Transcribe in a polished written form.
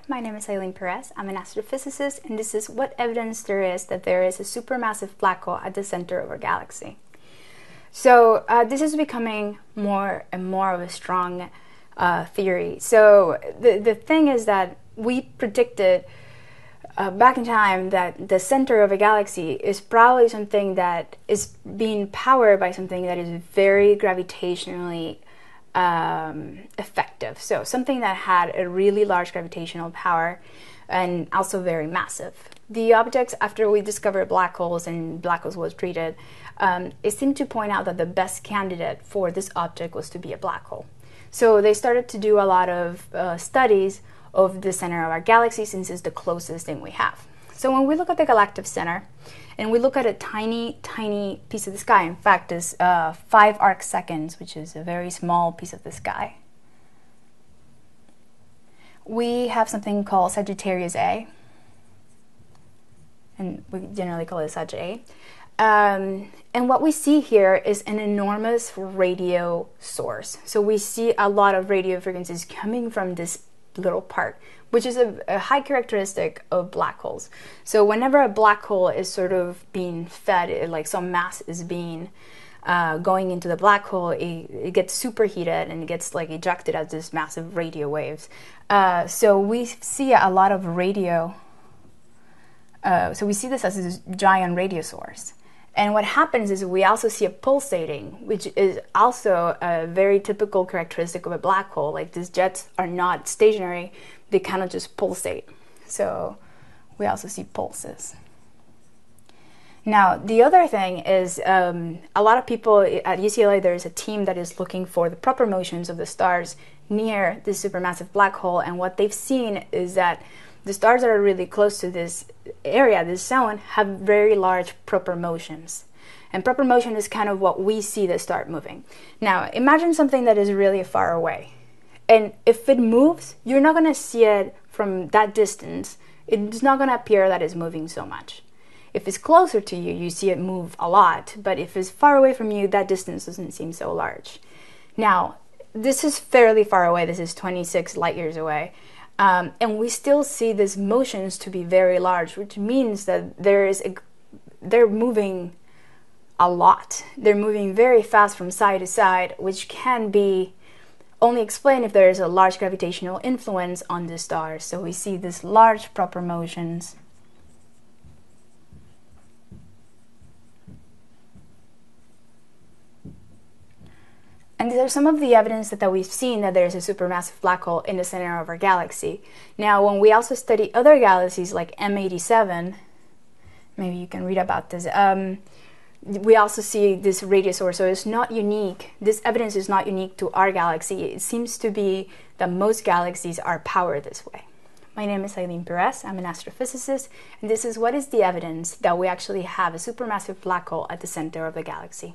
my name is Aileen Perez. I'm an astrophysicist, and this is what evidence there is that there is a supermassive black hole at the center of our galaxy. So this is becoming more and more of a strong theory. So the thing is that we predicted back in time that the center of a galaxy is probably something that is being powered by something that is very gravitationally effective. So something that had a really large gravitational power and also very massive. The objects, after we discovered black holes and black holes was treated, it seemed to point out that the best candidate for this object was to be a black hole. So they started to do a lot of studies of the center of our galaxy, since it's the closest thing we have. So when we look at the galactic center and we look at a tiny, tiny piece of the sky, in fact, it's 5 arc seconds, which is a very small piece of the sky, we have something called Sagittarius A, and we generally call it Sag A. And what we see here is an enormous radio source. So we see a lot of radio frequencies coming from this little part, which is a high characteristic of black holes. So whenever a black hole is sort of being fed, like some mass is being going into the black hole, it gets superheated and it gets like ejected as this massive radio waves. So we see a lot of radio. So we see this as this giant radio source. And what happens is we also see a pulsating, which is also a very typical characteristic of a black hole. Like these jets are not stationary, they kind of just pulsate. So we also see pulses. Now, the other thing is a lot of people at UCLA, there is a team that is looking for the proper motions of the stars near this supermassive black hole. And what they've seen is that the stars that are really close to this area, this zone, have very large proper motions. And proper motion is kind of what we see the star moving. Now, imagine something that is really far away. And if it moves, you're not going to see it from that distance. It's not going to appear that it's moving so much. If it's closer to you, you see it move a lot. But if it's far away from you, that distance doesn't seem so large. Now, this is fairly far away. This is 26 light years away. And we still see these motions to be very large, which means that they're moving a lot. They're moving very fast from side to side, which can be only explained if there is a large gravitational influence on the stars. So we see these large proper motions. And these are some of the evidence that we've seen that there's a supermassive black hole in the center of our galaxy. Now, when we also study other galaxies like M87, maybe you can read about this, we also see this radio source. So it's not unique. This evidence is not unique to our galaxy. It seems to be that most galaxies are powered this way. My name is Aileen Perez. I'm an astrophysicist, and this is what is the evidence that we actually have a supermassive black hole at the center of the galaxy.